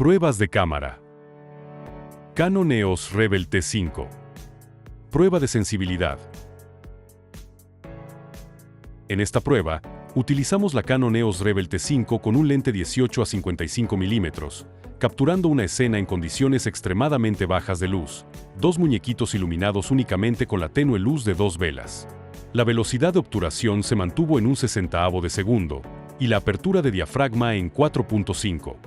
Pruebas de cámara. Canon EOS Rebel T5. Prueba de sensibilidad. En esta prueba, utilizamos la Canon EOS Rebel T5 con un lente 18 a 55 mm, capturando una escena en condiciones extremadamente bajas de luz, dos muñequitos iluminados únicamente con la tenue luz de dos velas. La velocidad de obturación se mantuvo en un 1/60 de segundo, y la apertura de diafragma en 4.5.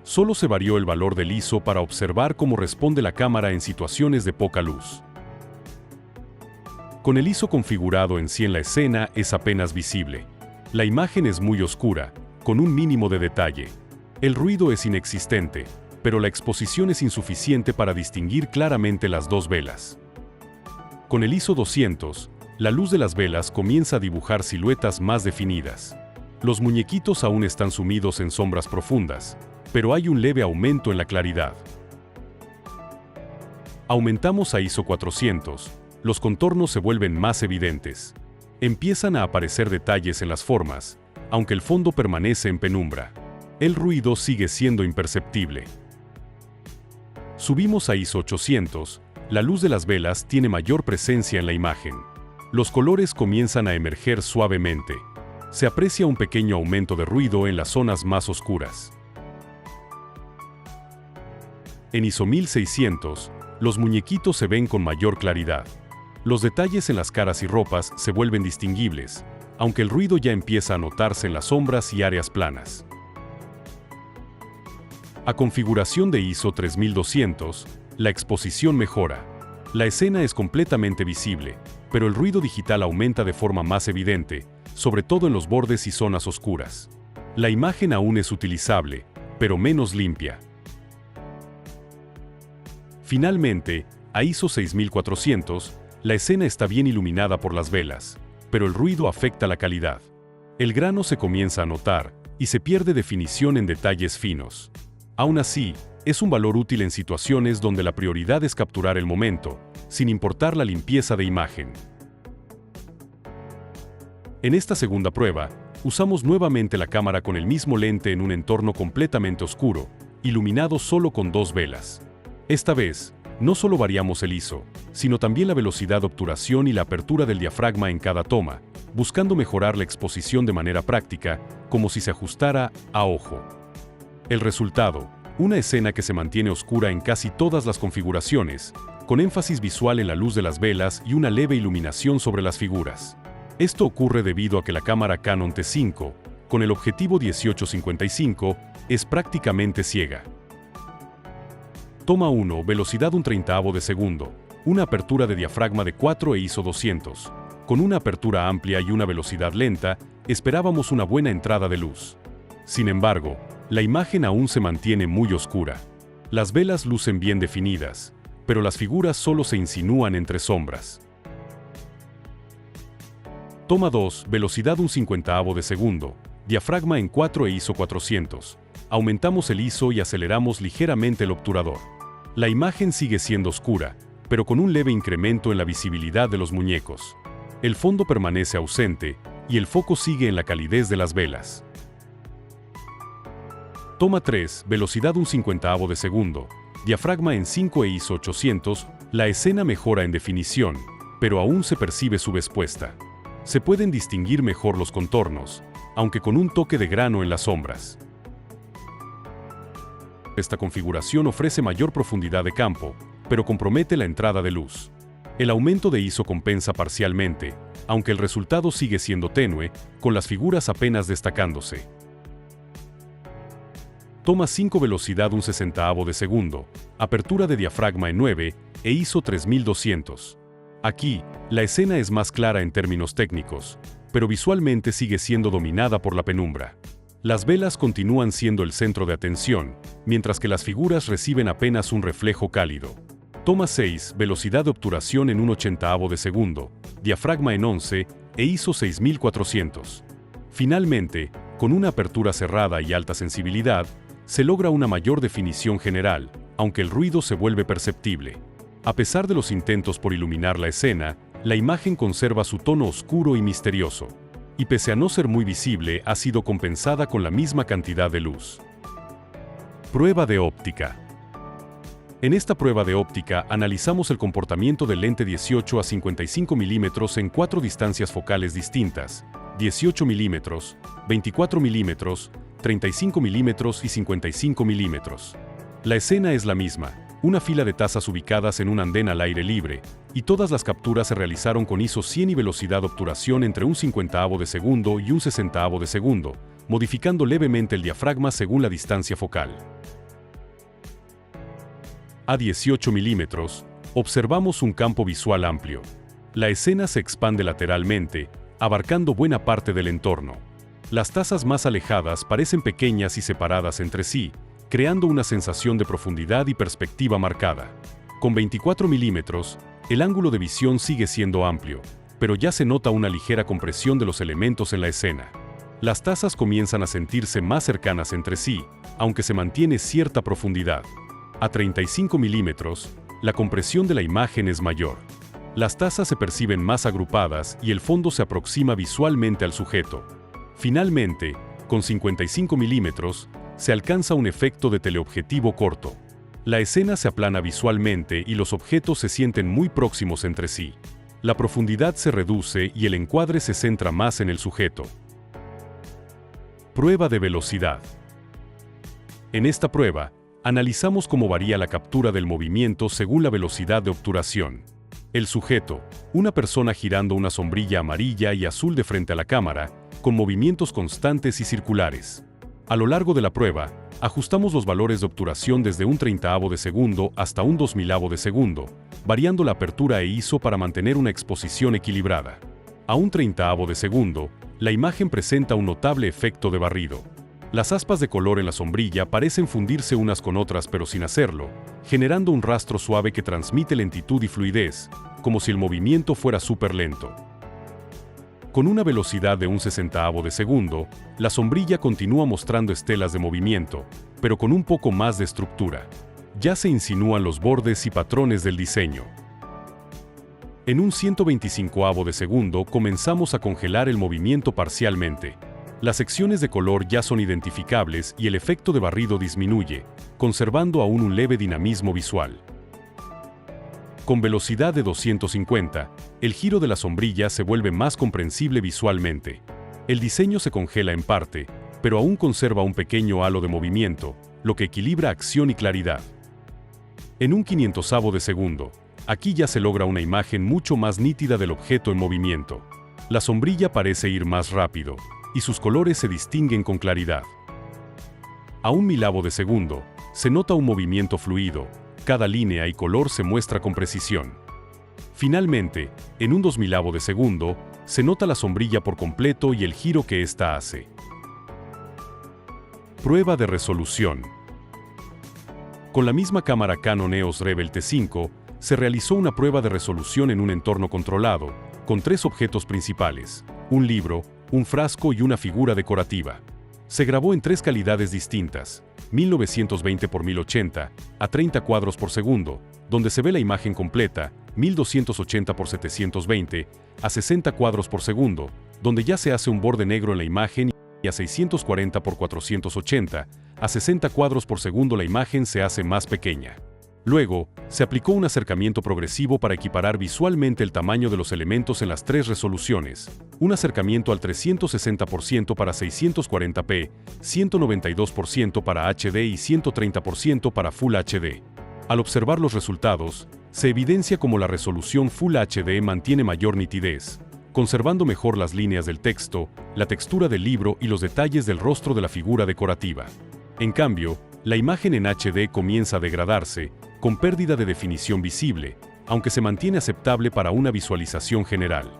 Solo se varió el valor del ISO para observar cómo responde la cámara en situaciones de poca luz. Con el ISO configurado en 100 la escena es apenas visible. La imagen es muy oscura, con un mínimo de detalle. El ruido es inexistente, pero la exposición es insuficiente para distinguir claramente las dos velas. Con el ISO 200, la luz de las velas comienza a dibujar siluetas más definidas. Los muñequitos aún están sumidos en sombras profundas, pero hay un leve aumento en la claridad. Aumentamos a ISO 400, los contornos se vuelven más evidentes. Empiezan a aparecer detalles en las formas, aunque el fondo permanece en penumbra. El ruido sigue siendo imperceptible. Subimos a ISO 800, la luz de las velas tiene mayor presencia en la imagen. Los colores comienzan a emerger suavemente. Se aprecia un pequeño aumento de ruido en las zonas más oscuras. En ISO 1600, los muñequitos se ven con mayor claridad. Los detalles en las caras y ropas se vuelven distinguibles, aunque el ruido ya empieza a notarse en las sombras y áreas planas. A configuración de ISO 3200, la exposición mejora. La escena es completamente visible, pero el ruido digital aumenta de forma más evidente, sobre todo en los bordes y zonas oscuras. La imagen aún es utilizable, pero menos limpia. Finalmente, a ISO 6400, la escena está bien iluminada por las velas, pero el ruido afecta la calidad. El grano se comienza a notar y se pierde definición en detalles finos. Aún así, es un valor útil en situaciones donde la prioridad es capturar el momento, sin importar la limpieza de imagen. En esta segunda prueba, usamos nuevamente la cámara con el mismo lente en un entorno completamente oscuro, iluminado solo con dos velas. Esta vez, no solo variamos el ISO, sino también la velocidad de obturación y la apertura del diafragma en cada toma, buscando mejorar la exposición de manera práctica, como si se ajustara a ojo. El resultado, una escena que se mantiene oscura en casi todas las configuraciones, con énfasis visual en la luz de las velas y una leve iluminación sobre las figuras. Esto ocurre debido a que la cámara Canon T5, con el objetivo 18-55, es prácticamente ciega. Toma 1, velocidad 1/30 de segundo, una apertura de diafragma de 4 e ISO 200. Con una apertura amplia y una velocidad lenta, esperábamos una buena entrada de luz. Sin embargo, la imagen aún se mantiene muy oscura. Las velas lucen bien definidas, pero las figuras solo se insinúan entre sombras. Toma 2, velocidad 1/50 de segundo, diafragma en 4 e ISO 400. Aumentamos el ISO y aceleramos ligeramente el obturador. La imagen sigue siendo oscura, pero con un leve incremento en la visibilidad de los muñecos. El fondo permanece ausente, y el foco sigue en la calidez de las velas. Toma 3, velocidad 1/50 de segundo, diafragma en 5 e ISO 800, la escena mejora en definición, pero aún se percibe subexpuesta. Se pueden distinguir mejor los contornos, aunque con un toque de grano en las sombras. Esta configuración ofrece mayor profundidad de campo, pero compromete la entrada de luz. El aumento de ISO compensa parcialmente, aunque el resultado sigue siendo tenue, con las figuras apenas destacándose. Toma 5, velocidad 1/60 de segundo, apertura de diafragma en 9 e ISO 3200. Aquí, la escena es más clara en términos técnicos, pero visualmente sigue siendo dominada por la penumbra. Las velas continúan siendo el centro de atención, mientras que las figuras reciben apenas un reflejo cálido. Toma 6, velocidad de obturación en 1/80 de segundo, diafragma en 11 e ISO 6400. Finalmente, con una apertura cerrada y alta sensibilidad, se logra una mayor definición general, aunque el ruido se vuelve perceptible. A pesar de los intentos por iluminar la escena, la imagen conserva su tono oscuro y misterioso. Y pese a no ser muy visible, ha sido compensada con la misma cantidad de luz. Prueba de óptica. En esta prueba de óptica analizamos el comportamiento del lente 18 a 55 mm en 4 distancias focales distintas: 18 mm, 24 mm, 35 mm y 55 mm. La escena es la misma, una fila de tazas ubicadas en un andén al aire libre, y todas las capturas se realizaron con ISO 100 y velocidad de obturación entre un 50avo de segundo y un 60avo de segundo, modificando levemente el diafragma según la distancia focal. A 18 mm, observamos un campo visual amplio. La escena se expande lateralmente, abarcando buena parte del entorno. Las tazas más alejadas parecen pequeñas y separadas entre sí, creando una sensación de profundidad y perspectiva marcada. Con 24 mm, el ángulo de visión sigue siendo amplio, pero ya se nota una ligera compresión de los elementos en la escena. Las tazas comienzan a sentirse más cercanas entre sí, aunque se mantiene cierta profundidad. A 35 mm, la compresión de la imagen es mayor. Las tazas se perciben más agrupadas y el fondo se aproxima visualmente al sujeto. Finalmente, con 55 mm, se alcanza un efecto de teleobjetivo corto. La escena se aplana visualmente y los objetos se sienten muy próximos entre sí. La profundidad se reduce y el encuadre se centra más en el sujeto. Prueba de velocidad. En esta prueba, analizamos cómo varía la captura del movimiento según la velocidad de obturación. El sujeto, una persona girando una sombrilla amarilla y azul de frente a la cámara, con movimientos constantes y circulares. A lo largo de la prueba, ajustamos los valores de obturación desde un 30avo de segundo hasta un 2000avo de segundo, variando la apertura e ISO para mantener una exposición equilibrada. A un 30avo de segundo, la imagen presenta un notable efecto de barrido. Las aspas de color en la sombrilla parecen fundirse unas con otras pero sin hacerlo, generando un rastro suave que transmite lentitud y fluidez, como si el movimiento fuera súper lento. Con una velocidad de un 60avo de segundo, la sombrilla continúa mostrando estelas de movimiento, pero con un poco más de estructura. Ya se insinúan los bordes y patrones del diseño. En un 125avo de segundo comenzamos a congelar el movimiento parcialmente. Las secciones de color ya son identificables y el efecto de barrido disminuye, conservando aún un leve dinamismo visual. Con velocidad de 250, el giro de la sombrilla se vuelve más comprensible visualmente. El diseño se congela en parte, pero aún conserva un pequeño halo de movimiento, lo que equilibra acción y claridad. En un 500avo de segundo, aquí ya se logra una imagen mucho más nítida del objeto en movimiento. La sombrilla parece ir más rápido, y sus colores se distinguen con claridad. A un 1000avo de segundo, se nota un movimiento fluido, cada línea y color se muestra con precisión. Finalmente, en un 2000avo de segundo, se nota la sombrilla por completo y el giro que ésta hace. Prueba de resolución. Con la misma cámara Canon EOS Rebel T5, se realizó una prueba de resolución en un entorno controlado, con 3 objetos principales: un libro, un frasco y una figura decorativa. Se grabó en 3 calidades distintas: 1920 x 1080, a 30 cuadros por segundo, donde se ve la imagen completa; 1280 x 720, a 60 cuadros por segundo, donde ya se hace un borde negro en la imagen; y a 640 x 480, a 60 cuadros por segundo la imagen se hace más pequeña. Luego, se aplicó un acercamiento progresivo para equiparar visualmente el tamaño de los elementos en las 3 resoluciones, un acercamiento al 360% para 640p, 192% para HD y 130% para Full HD. Al observar los resultados, se evidencia cómo la resolución Full HD mantiene mayor nitidez, conservando mejor las líneas del texto, la textura del libro y los detalles del rostro de la figura decorativa. En cambio, la imagen en HD comienza a degradarse, con pérdida de definición visible, aunque se mantiene aceptable para una visualización general.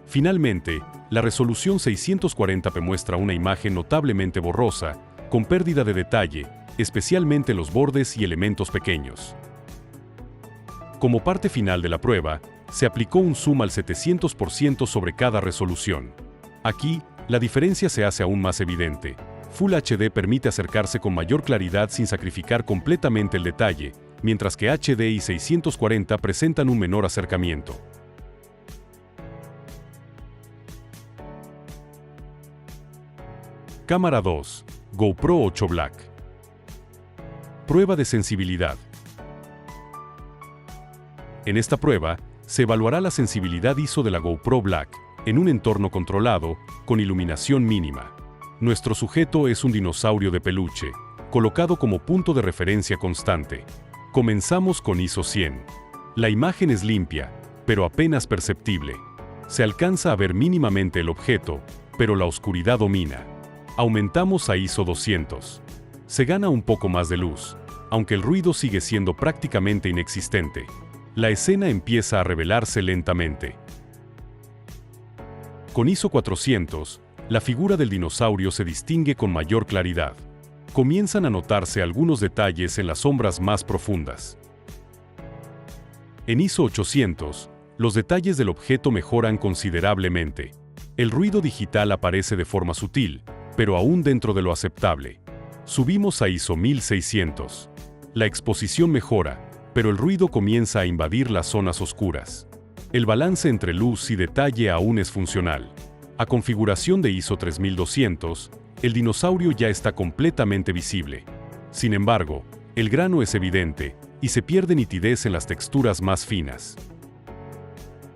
Finalmente, la resolución 640p muestra una imagen notablemente borrosa, con pérdida de detalle, especialmente los bordes y elementos pequeños. Como parte final de la prueba, se aplicó un zoom al 700% sobre cada resolución. Aquí, la diferencia se hace aún más evidente. Full HD permite acercarse con mayor claridad sin sacrificar completamente el detalle, mientras que HD y 640 presentan un menor acercamiento. Cámara 2, GoPro 8 Black. Prueba de sensibilidad. En esta prueba, se evaluará la sensibilidad ISO de la GoPro Black en un entorno controlado, con iluminación mínima. Nuestro sujeto es un dinosaurio de peluche, colocado como punto de referencia constante. Comenzamos con ISO 100. La imagen es limpia, pero apenas perceptible. Se alcanza a ver mínimamente el objeto, pero la oscuridad domina. Aumentamos a ISO 200. Se gana un poco más de luz, aunque el ruido sigue siendo prácticamente inexistente. La escena empieza a revelarse lentamente. Con ISO 400, la figura del dinosaurio se distingue con mayor claridad. Comienzan a notarse algunos detalles en las sombras más profundas. En ISO 800, los detalles del objeto mejoran considerablemente. El ruido digital aparece de forma sutil, pero aún dentro de lo aceptable. Subimos a ISO 1600. La exposición mejora, pero el ruido comienza a invadir las zonas oscuras. El balance entre luz y detalle aún es funcional. A configuración de ISO 3200, el dinosaurio ya está completamente visible. Sin embargo, el grano es evidente y se pierde nitidez en las texturas más finas.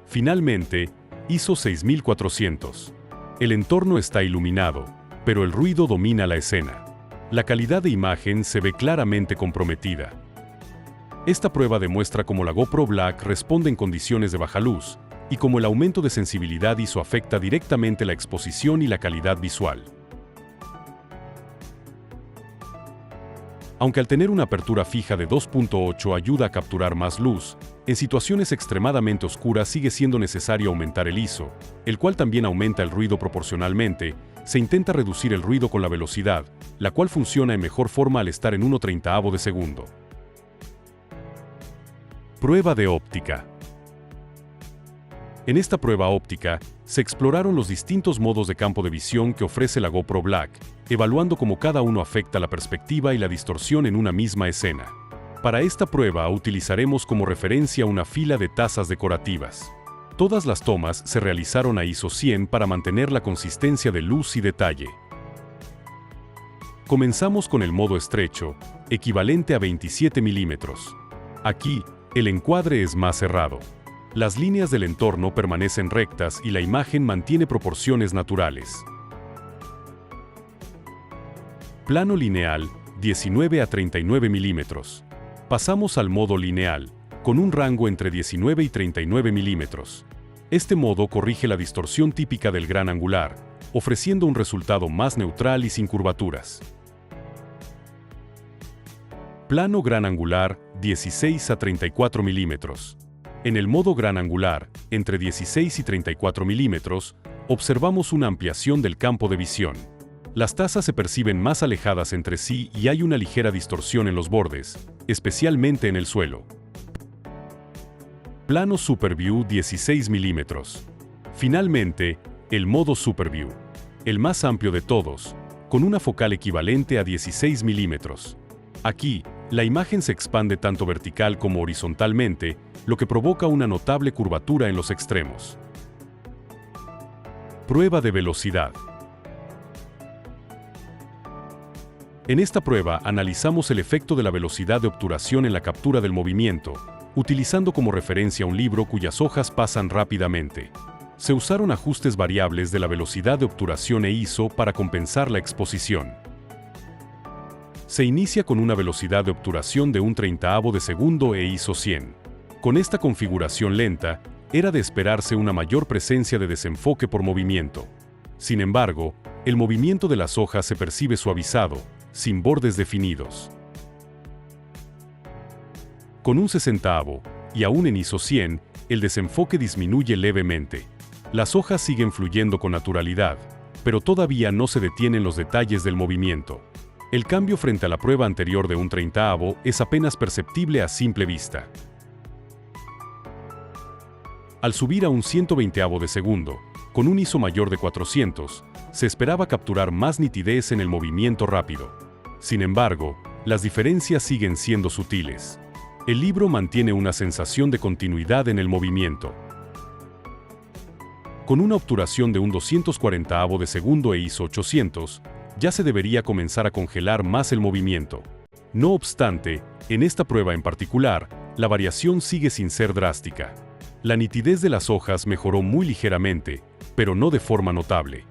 Finalmente, ISO 6400. El entorno está iluminado, pero el ruido domina la escena. La calidad de imagen se ve claramente comprometida. Esta prueba demuestra cómo la GoPro Black responde en condiciones de baja luz y cómo el aumento de sensibilidad ISO afecta directamente la exposición y la calidad visual. Aunque al tener una apertura fija de 2.8 ayuda a capturar más luz, en situaciones extremadamente oscuras sigue siendo necesario aumentar el ISO, el cual también aumenta el ruido proporcionalmente. Se intenta reducir el ruido con la velocidad, la cual funciona en mejor forma al estar en 1/30 de segundo. Prueba de óptica. En esta prueba óptica, se exploraron los distintos modos de campo de visión que ofrece la GoPro Black, evaluando cómo cada uno afecta la perspectiva y la distorsión en una misma escena. Para esta prueba utilizaremos como referencia una fila de tazas decorativas. Todas las tomas se realizaron a ISO 100 para mantener la consistencia de luz y detalle. Comenzamos con el modo estrecho, equivalente a 27 milímetros. Aquí, el encuadre es más cerrado. Las líneas del entorno permanecen rectas y la imagen mantiene proporciones naturales. Plano lineal, 19 a 39 milímetros. Pasamos al modo lineal, con un rango entre 19 y 39 milímetros. Este modo corrige la distorsión típica del gran angular, ofreciendo un resultado más neutral y sin curvaturas. Plano gran angular, 16 a 34 milímetros. En el modo gran angular, entre 16 y 34 milímetros, observamos una ampliación del campo de visión. Las tazas se perciben más alejadas entre sí y hay una ligera distorsión en los bordes, especialmente en el suelo. Plano Superview 16 milímetros. Finalmente, el modo Superview, el más amplio de todos, con una focal equivalente a 16 milímetros. Aquí, la imagen se expande tanto vertical como horizontalmente, lo que provoca una notable curvatura en los extremos. Prueba de velocidad. En esta prueba analizamos el efecto de la velocidad de obturación en la captura del movimiento, utilizando como referencia un libro cuyas hojas pasan rápidamente. Se usaron ajustes variables de la velocidad de obturación e ISO para compensar la exposición. Se inicia con una velocidad de obturación de 1/30 de segundo e ISO 100. Con esta configuración lenta, era de esperarse una mayor presencia de desenfoque por movimiento. Sin embargo, el movimiento de las hojas se percibe suavizado, sin bordes definidos. Con 1/60, y aún en ISO 100, el desenfoque disminuye levemente. Las hojas siguen fluyendo con naturalidad, pero todavía no se detienen los detalles del movimiento. El cambio frente a la prueba anterior de 1/30 es apenas perceptible a simple vista. Al subir a 1/120 de segundo, con un ISO mayor de 400, se esperaba capturar más nitidez en el movimiento rápido. Sin embargo, las diferencias siguen siendo sutiles. El libro mantiene una sensación de continuidad en el movimiento. Con una obturación de 1/240 de segundo e ISO 800, ya se debería comenzar a congelar más el movimiento. No obstante, en esta prueba en particular, la variación sigue sin ser drástica. La nitidez de las hojas mejoró muy ligeramente, pero no de forma notable.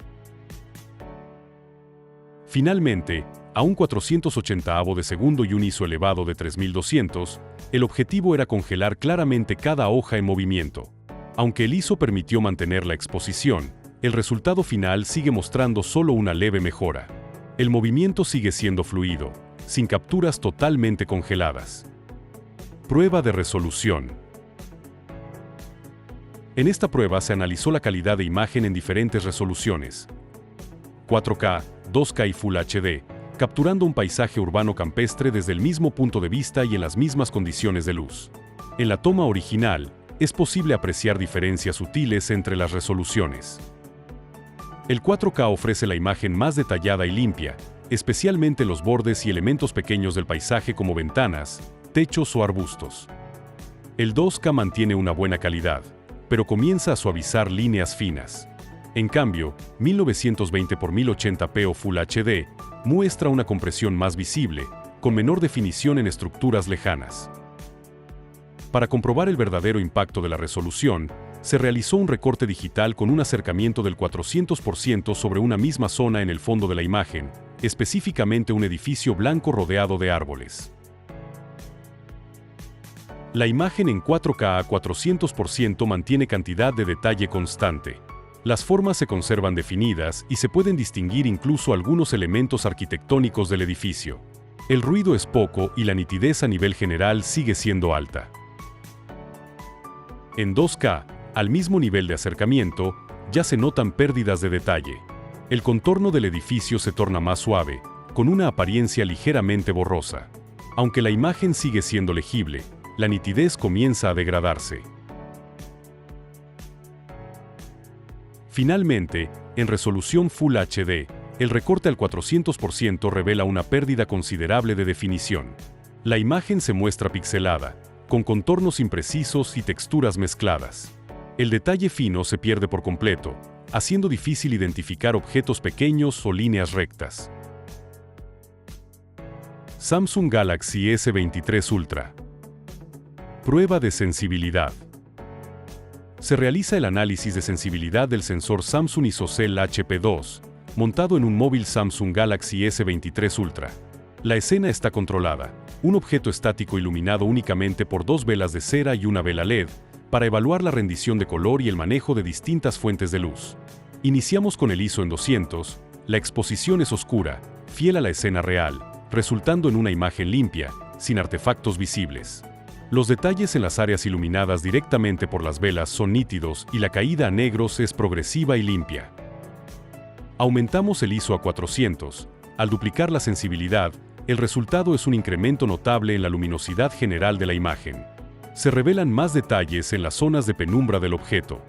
Finalmente, a un 480avo de segundo y un ISO elevado de 3200, el objetivo era congelar claramente cada hoja en movimiento. Aunque el ISO permitió mantener la exposición, el resultado final sigue mostrando solo una leve mejora. El movimiento sigue siendo fluido, sin capturas totalmente congeladas. Prueba de resolución. En esta prueba se analizó la calidad de imagen en diferentes resoluciones: 4K, 2K y Full HD, capturando un paisaje urbano campestre desde el mismo punto de vista y en las mismas condiciones de luz. En la toma original, es posible apreciar diferencias sutiles entre las resoluciones. El 4K ofrece la imagen más detallada y limpia, especialmente los bordes y elementos pequeños del paisaje como ventanas, techos o arbustos. El 2K mantiene una buena calidad, pero comienza a suavizar líneas finas. En cambio, 1920x1080p o Full HD muestra una compresión más visible, con menor definición en estructuras lejanas. Para comprobar el verdadero impacto de la resolución, se realizó un recorte digital con un acercamiento del 400% sobre una misma zona en el fondo de la imagen, específicamente un edificio blanco rodeado de árboles. La imagen en 4K a 400% mantiene cantidad de detalle constante. Las formas se conservan definidas y se pueden distinguir incluso algunos elementos arquitectónicos del edificio. El ruido es poco y la nitidez a nivel general sigue siendo alta. En 2K, al mismo nivel de acercamiento, ya se notan pérdidas de detalle. El contorno del edificio se torna más suave, con una apariencia ligeramente borrosa. Aunque la imagen sigue siendo legible, la nitidez comienza a degradarse. Finalmente, en resolución Full HD, el recorte al 400% revela una pérdida considerable de definición. La imagen se muestra pixelada, con contornos imprecisos y texturas mezcladas. El detalle fino se pierde por completo, haciendo difícil identificar objetos pequeños o líneas rectas. Samsung Galaxy S23 Ultra. Prueba de sensibilidad. Se realiza el análisis de sensibilidad del sensor Samsung ISOCELL HP2, montado en un móvil Samsung Galaxy S23 Ultra. La escena está controlada, un objeto estático iluminado únicamente por dos velas de cera y una vela LED, para evaluar la rendición de color y el manejo de distintas fuentes de luz. Iniciamos con el ISO en 200, la exposición es oscura, fiel a la escena real, resultando en una imagen limpia, sin artefactos visibles. Los detalles en las áreas iluminadas directamente por las velas son nítidos y la caída a negros es progresiva y limpia. Aumentamos el ISO a 400. Al duplicar la sensibilidad, el resultado es un incremento notable en la luminosidad general de la imagen. Se revelan más detalles en las zonas de penumbra del objeto.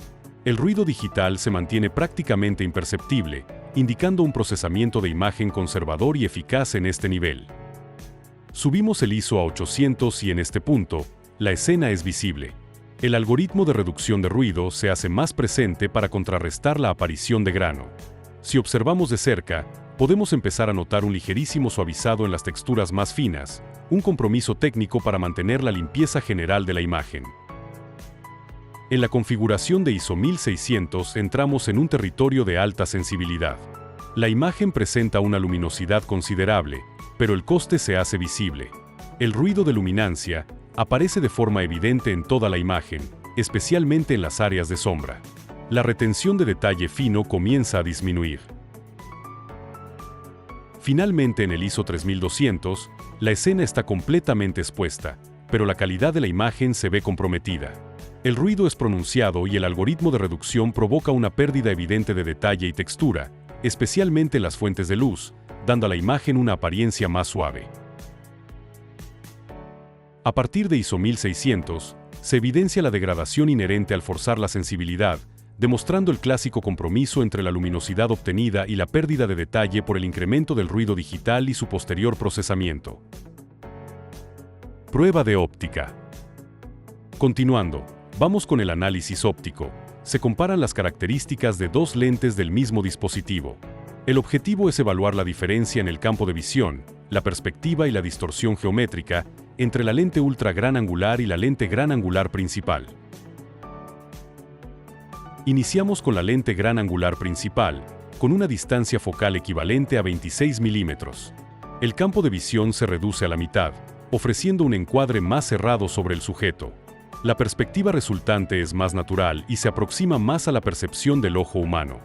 El ruido digital se mantiene prácticamente imperceptible, indicando un procesamiento de imagen conservador y eficaz en este nivel. Subimos el ISO a 800 y en este punto, la escena es visible. El algoritmo de reducción de ruido se hace más presente para contrarrestar la aparición de grano. Si observamos de cerca, podemos empezar a notar un ligerísimo suavizado en las texturas más finas, un compromiso técnico para mantener la limpieza general de la imagen. En la configuración de ISO 1600 entramos en un territorio de alta sensibilidad. La imagen presenta una luminosidad considerable, pero el coste se hace visible. El ruido de luminancia aparece de forma evidente en toda la imagen, especialmente en las áreas de sombra. La retención de detalle fino comienza a disminuir. Finalmente, en el ISO 3200, la escena está completamente expuesta, pero la calidad de la imagen se ve comprometida. El ruido es pronunciado y el algoritmo de reducción provoca una pérdida evidente de detalle y textura, especialmente en las fuentes de luz, dando a la imagen una apariencia más suave. A partir de ISO 1600, se evidencia la degradación inherente al forzar la sensibilidad, demostrando el clásico compromiso entre la luminosidad obtenida y la pérdida de detalle por el incremento del ruido digital y su posterior procesamiento. Prueba de óptica. Continuando, vamos con el análisis óptico. Se comparan las características de dos lentes del mismo dispositivo. El objetivo es evaluar la diferencia en el campo de visión, la perspectiva y la distorsión geométrica entre la lente ultra gran angular y la lente gran angular principal. Iniciamos con la lente gran angular principal, con una distancia focal equivalente a 26 milímetros. El campo de visión se reduce a la mitad, ofreciendo un encuadre más cerrado sobre el sujeto. La perspectiva resultante es más natural y se aproxima más a la percepción del ojo humano.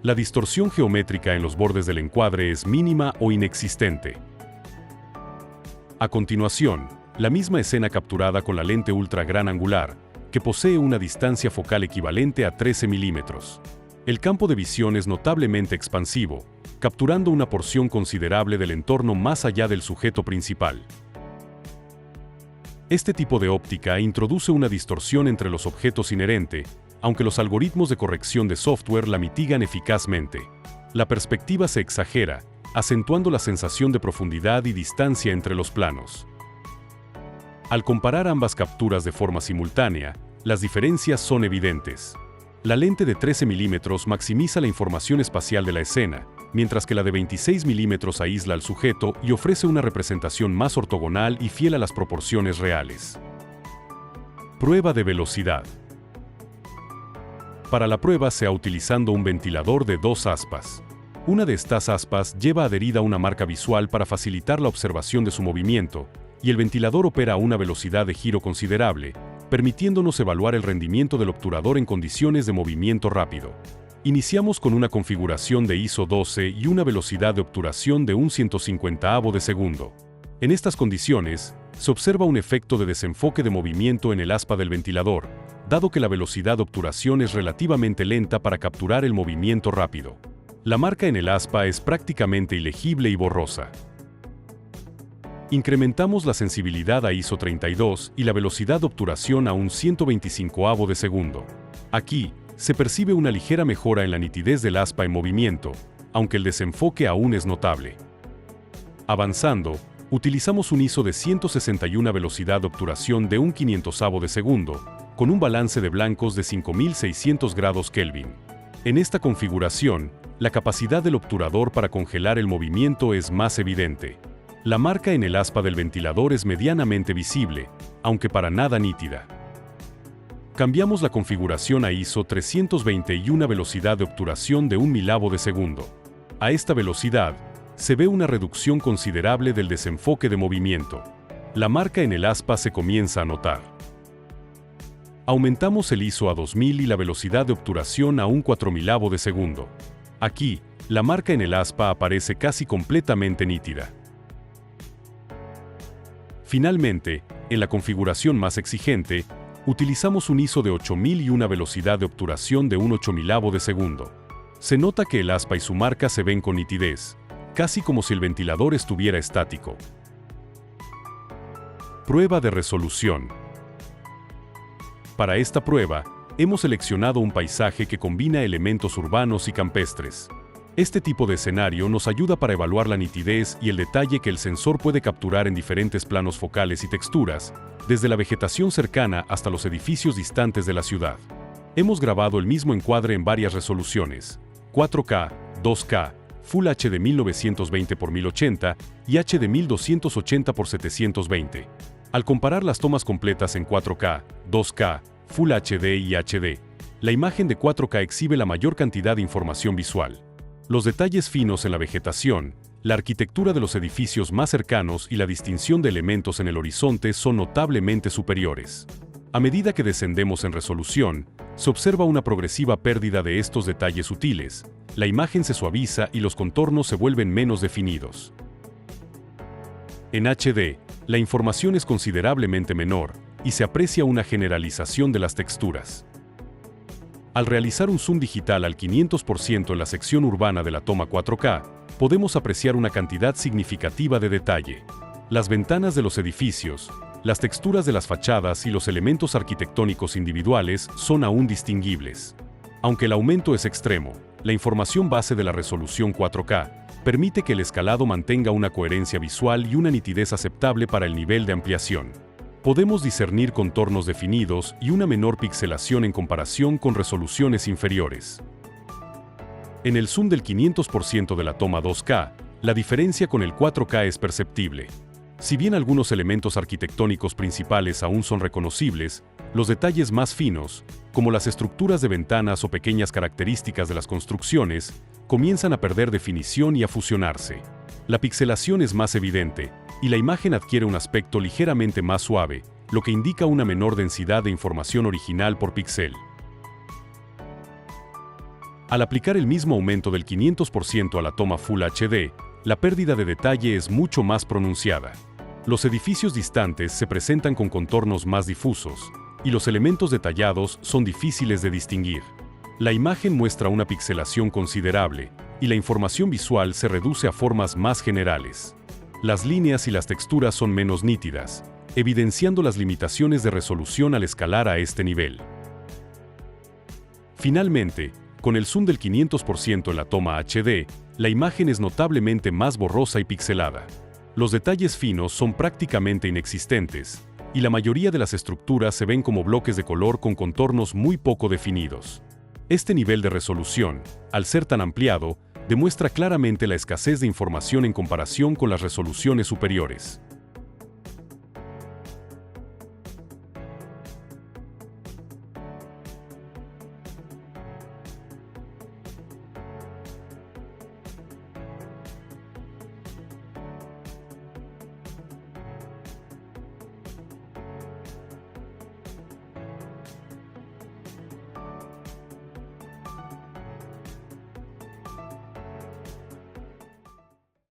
La distorsión geométrica en los bordes del encuadre es mínima o inexistente. A continuación, la misma escena capturada con la lente ultra gran angular, que posee una distancia focal equivalente a 13 milímetros. El campo de visión es notablemente expansivo, capturando una porción considerable del entorno más allá del sujeto principal. Este tipo de óptica introduce una distorsión entre los objetos inherente, aunque los algoritmos de corrección de software la mitigan eficazmente. La perspectiva se exagera, acentuando la sensación de profundidad y distancia entre los planos. Al comparar ambas capturas de forma simultánea, las diferencias son evidentes. La lente de 13 milímetros maximiza la información espacial de la escena, mientras que la de 26 milímetros aísla al sujeto y ofrece una representación más ortogonal y fiel a las proporciones reales. Prueba de velocidad. Para la prueba se ha utilizando un ventilador de 2 aspas. Una de estas aspas lleva adherida una marca visual para facilitar la observación de su movimiento, y el ventilador opera a una velocidad de giro considerable, permitiéndonos evaluar el rendimiento del obturador en condiciones de movimiento rápido. Iniciamos con una configuración de ISO 12 y una velocidad de obturación de un 150avo de segundo. En estas condiciones, se observa un efecto de desenfoque de movimiento en el aspa del ventilador, dado que la velocidad de obturación es relativamente lenta para capturar el movimiento rápido. La marca en el aspa es prácticamente ilegible y borrosa. Incrementamos la sensibilidad a ISO 32 y la velocidad de obturación a un 125avo de segundo. Aquí, se percibe una ligera mejora en la nitidez del aspa en movimiento, aunque el desenfoque aún es notable. Avanzando, utilizamos un ISO de 161 velocidad de obturación de un 500avo de segundo, con un balance de blancos de 5600 grados Kelvin. En esta configuración, la capacidad del obturador para congelar el movimiento es más evidente. La marca en el aspa del ventilador es medianamente visible, aunque para nada nítida. Cambiamos la configuración a ISO 320 y una velocidad de obturación de un milavo de segundo. A esta velocidad, se ve una reducción considerable del desenfoque de movimiento. La marca en el aspa se comienza a notar. Aumentamos el ISO a 2000 y la velocidad de obturación a un 4000avo de segundo. Aquí, la marca en el aspa aparece casi completamente nítida. Finalmente, en la configuración más exigente, utilizamos un ISO de 8000 y una velocidad de obturación de un 8000avo de segundo. Se nota que el aspa y su marca se ven con nitidez, casi como si el ventilador estuviera estático. Prueba de resolución. Para esta prueba, hemos seleccionado un paisaje que combina elementos urbanos y campestres. Este tipo de escenario nos ayuda para evaluar la nitidez y el detalle que el sensor puede capturar en diferentes planos focales y texturas, desde la vegetación cercana hasta los edificios distantes de la ciudad. Hemos grabado el mismo encuadre en varias resoluciones: 4K, 2K, Full HD 1920 x 1080 y HD 1280 x 720. Al comparar las tomas completas en 4K, 2K, Full HD y HD, la imagen de 4K exhibe la mayor cantidad de información visual. Los detalles finos en la vegetación, la arquitectura de los edificios más cercanos y la distinción de elementos en el horizonte son notablemente superiores. A medida que descendemos en resolución, se observa una progresiva pérdida de estos detalles sutiles, la imagen se suaviza y los contornos se vuelven menos definidos. En HD, la información es considerablemente menor y se aprecia una generalización de las texturas. Al realizar un zoom digital al 500% en la sección urbana de la toma 4K, podemos apreciar una cantidad significativa de detalle. Las ventanas de los edificios, las texturas de las fachadas y los elementos arquitectónicos individuales son aún distinguibles. Aunque el aumento es extremo, la información base de la resolución 4K permite que el escalado mantenga una coherencia visual y una nitidez aceptable para el nivel de ampliación. Podemos discernir contornos definidos y una menor pixelación en comparación con resoluciones inferiores. En el zoom del 500% de la toma 2K, La diferencia con el 4K es perceptible. Si bien algunos elementos arquitectónicos principales aún son reconocibles, los detalles más finos, como las estructuras de ventanas o pequeñas características de las construcciones, comienzan a perder definición y a fusionarse. La pixelación es más evidente, y la imagen adquiere un aspecto ligeramente más suave, lo que indica una menor densidad de información original por píxel. Al aplicar el mismo aumento del 500% a la toma Full HD, la pérdida de detalle es mucho más pronunciada. Los edificios distantes se presentan con contornos más difusos, y los elementos detallados son difíciles de distinguir. La imagen muestra una pixelación considerable, y la información visual se reduce a formas más generales. Las líneas y las texturas son menos nítidas, evidenciando las limitaciones de resolución al escalar a este nivel. Finalmente, con el zoom del 500% en la toma HD, la imagen es notablemente más borrosa y pixelada. Los detalles finos son prácticamente inexistentes, y la mayoría de las estructuras se ven como bloques de color con contornos muy poco definidos. Este nivel de resolución, al ser tan ampliado, demuestra claramente la escasez de información en comparación con las resoluciones superiores.